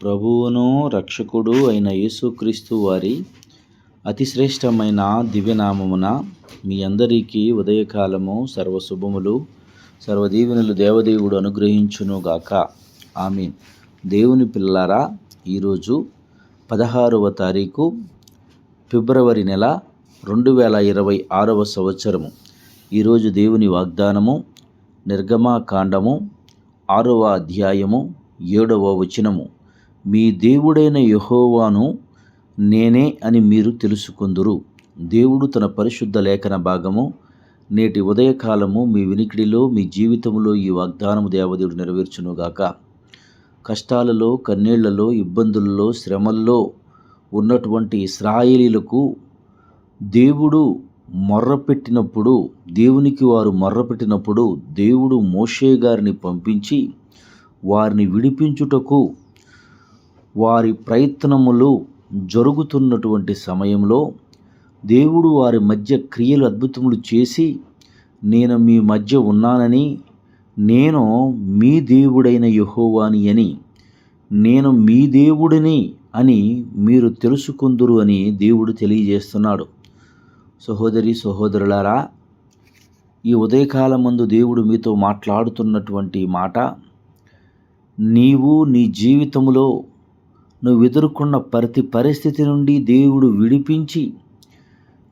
ప్రభువును రక్షకుడు అయిన యేసుక్రీస్తు వారి అతిశ్రేష్టమైన దివ్యనామమున మీ అందరికీ ఉదయకాలము సర్వశుభములు సర్వదీవెనలు దేవదేవుడు అనుగ్రహించునుగాక. ఆమేన్. దేవుని పిల్లలారా, ఈరోజు 16వ తారీఖు ఫిబ్రవరి నెల 2026వ సంవత్సరము. ఈరోజు దేవుని వాగ్దానము నిర్గమకాండము 6వ అధ్యాయము 7వ వచనము. మీ దేవుడైన యెహోవాను నేనే అని మీరు తెలుసుకొందురు. దేవుడు తన పరిశుద్ధ లేఖన భాగము నేటి ఉదయకాలము మీ వినికిడిలో, మీ జీవితంలో ఈ వాగ్దానము దేవదేవుడు నెరవేర్చునుగాక. కష్టాలలో, కన్నీళ్లలో, ఇబ్బందులలో, శ్రమల్లో ఉన్నటువంటి ఇశ్రాయేలీలకు దేవుడు మొర్రపెట్టినప్పుడు, దేవునికి వారు మొర్రపెట్టినప్పుడు దేవుడు మోషే గారిని పంపించి వారిని విడిపించుటకు వారి ప్రయత్నములు జరుగుతున్నటువంటి సమయంలో దేవుడు వారి మధ్య క్రియలు, అద్భుతములు చేసి, నేను మీ మధ్య ఉన్నానని, నేను మీ దేవుడైన యెహోవాని అని, నేను మీ దేవుడిని అని మీరు తెలుసుకుందురు అని దేవుడు తెలియజేస్తున్నాడు. సహోదరి సహోదరులారా, ఈ ఉదయకాలమందు దేవుడు మీతో మాట్లాడుతున్నటువంటి మాట, నీవు నీ జీవితంలో నువ్వు ఎదుర్కొన్న ప్రతి పరిస్థితి నుండి దేవుడు విడిపించి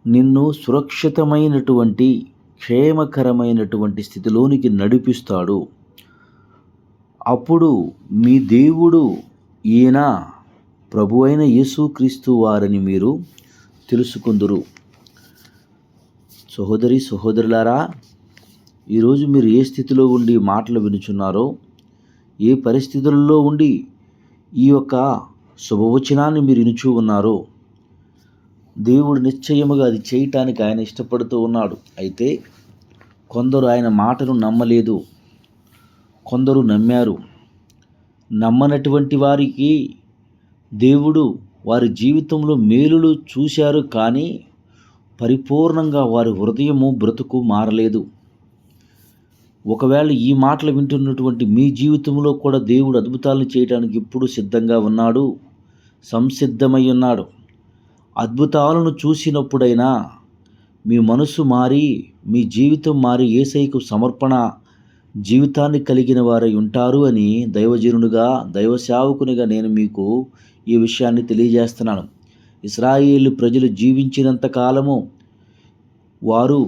నిన్ను సురక్షితమైనటువంటి క్షేమకరమైనటువంటి స్థితిలోనికి నడిపిస్తాడు. అప్పుడు మీ దేవుడు ఈయన ప్రభు అయిన యేసుక్రీస్తు వారని మీరు తెలుసుకుందురు. సహోదరి సహోదరులారా, ఈరోజు మీరు ఏ స్థితిలో ఉండి మాటలు వినుచున్నారో, ఏ పరిస్థితుల్లో ఉండి ఈ యొక్క శుభవచనాన్ని మీరు వినుచూ ఉన్నారో, దేవుడు నిశ్చయముగా అది చేయటానికి ఆయన ఇష్టపడుతూ ఉన్నాడు. అయితే కొందరు ఆయన మాటను నమ్మలేదు, కొందరు నమ్మారు. నమ్మనటువంటి వారికి దేవుడు వారి జీవితంలో మేలులు చూశారు, కానీ పరిపూర్ణంగా వారి హృదయము, బ్రతుకు మారలేదు. ఒకవేళ ఈ మాటలు వింటున్నటువంటి మీ జీవితంలో కూడా దేవుడు అద్భుతాలను చేయడానికి ఇప్పుడు సిద్ధంగా ఉన్నాడు, సంసిద్ధమై ఉన్నాడు. అద్భుతాలను చూసినప్పుడైనా మీ మనసు మారి, మీ జీవితం మారి యేసయ్యకు సమర్పణ జీవితాన్ని కలిగిన వారై ఉంటారు అని దైవజనునిగా, దైవ సేవకునిగా నేను మీకు ఈ విషయాన్ని తెలియజేస్తున్నాను. ఇశ్రాయేలు ప్రజలు జీవించినంత కాలము వారు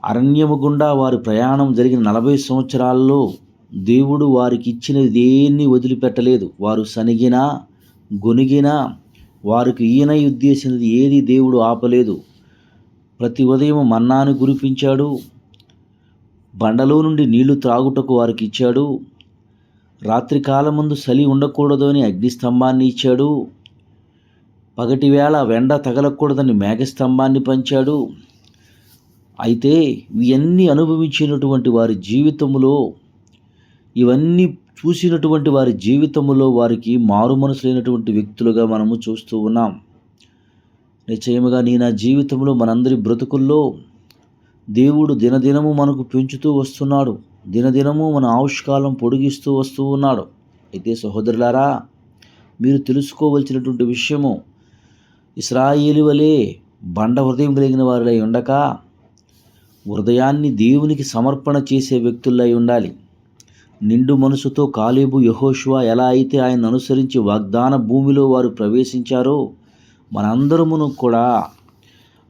అరణ్యము గుండా వారి ప్రయాణం జరిగిన 40 సంవత్సరాల్లో దేవుడు వారికి ఇచ్చినది దేన్ని వదిలిపెట్టలేదు. వారు సనిగినా, గొనిగినా, వారికి ఈయన ఉద్దేశించినది ఏది దేవుడు ఆపలేదు. ప్రతి ఉదయం మన్నాను కురిపించాడు, బండలో నుండి నీళ్లు త్రాగుటకు వారికి ఇచ్చాడు, రాత్రి కాలమందు చలి ఉండకూడదు అని అగ్నిస్తంభాన్ని ఇచ్చాడు, పగటి వేళ వెండ తగలకూడదని మేఘస్తంభాన్ని పంచాడు. అయితే ఇవన్నీ అనుభవించినటువంటి వారి జీవితంలో, ఇవన్నీ చూసినటువంటి వారి జీవితంలో వారికి మారు మనసులైనటువంటి వ్యక్తులుగా మనము చూస్తూ ఉన్నాం. నిశ్చయముగా నా జీవితంలో, మనందరి బ్రతుకుల్లో దేవుడు దినదినము మనకు పెంచుతూ వస్తున్నాడు, దినదినము మన ఆయుష్కాలం పొడిగిస్తూ వస్తూ ఉన్నాడు. అయితే సహోదరులారా, మీరు తెలుసుకోవలసినటువంటి విషయము, ఇశ్రాయేలు వలె బండ హృదయం కలిగిన వారిలై ఉండక హృదయాన్ని దేవునికి సమర్పణ చేసే వ్యక్తులై ఉండాలి. నిండు మనసుతో కాలేబు, యెహోషువ ఎలా అయితే ఆయన అనుసరించి వాగ్దాన భూమిలో వారు ప్రవేశించారో, మనందరమును కూడా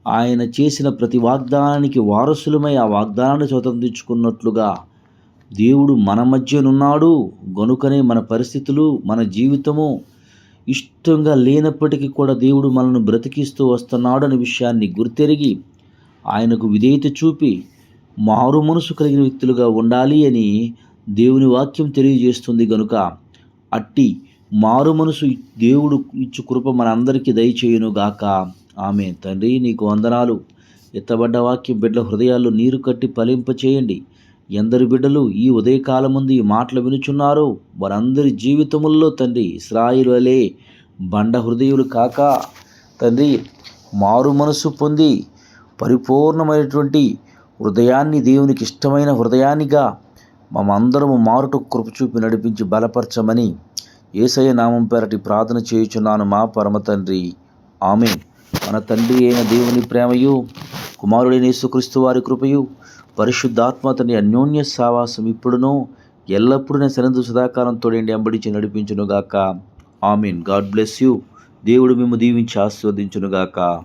ఆయన చేసిన ప్రతి వాగ్దానానికి వారసులమై ఆ వాగ్దానాన్ని స్వతంత్రించుకున్నట్లుగా దేవుడు మన మధ్యనున్నాడు. గనుకనే మన పరిస్థితులు, మన జీవితము ఇష్టంగా లేనప్పటికీ కూడా దేవుడు మనల్ని బ్రతికిస్తూ వస్తున్నాడు అనే విషయాన్ని గుర్తెరిగి ఆయనకు విధేయత చూపి మారు మనసు కలిగిన వ్యక్తులుగా ఉండాలి అని దేవుని వాక్యం తెలియజేస్తుంది. గనుక అట్టి మారు మనసు దేవుడు ఇచ్చు కృప మన అందరికీ దయచేయునుగాక. ఆమేన్. తండ్రి, నీకు వందనాలు. ఎత్తబడ్డ వాక్యం బిడ్డల హృదయాల్లో నీరు కట్టి ఫలింపచేయండి. ఎందరి బిడ్డలు ఈ ఉదయకాలం ముందు ఈ మాటలు వినుచున్నారో వారందరి జీవితముల్లో తండ్రి ఇశ్రాయేలు వలె బండ హృదయులు కాక తండ్రి మారు మనసు పొంది పరిపూర్ణమైనటువంటి హృదయాన్ని, దేవునికి ఇష్టమైన హృదయాన్నిగా మమ్మందరము మారుటకు కృప చూపి నడిపించి బలపరచమని యేసయ్య నామం పేరటి ప్రార్థన చేయుచున్నాను మా పరమ తండ్రి. ఆమేన్. మన తండ్రి అయిన దేవుని ప్రేమయు, కుమారుడైన యేసుక్రీస్తు వారి కృపయు, పరిశుద్ధాత్మ తండ్రి అన్యోన్య సావాసం ఇప్పుడును ఎల్లప్పుడూ సన్నిధి సదాకాలం తోడండి అంబడించి నడిపించునుగాక. ఆమేన్. God bless you. దేవుడు మిమ్ము దీవించి ఆశీర్వదించునుగాక.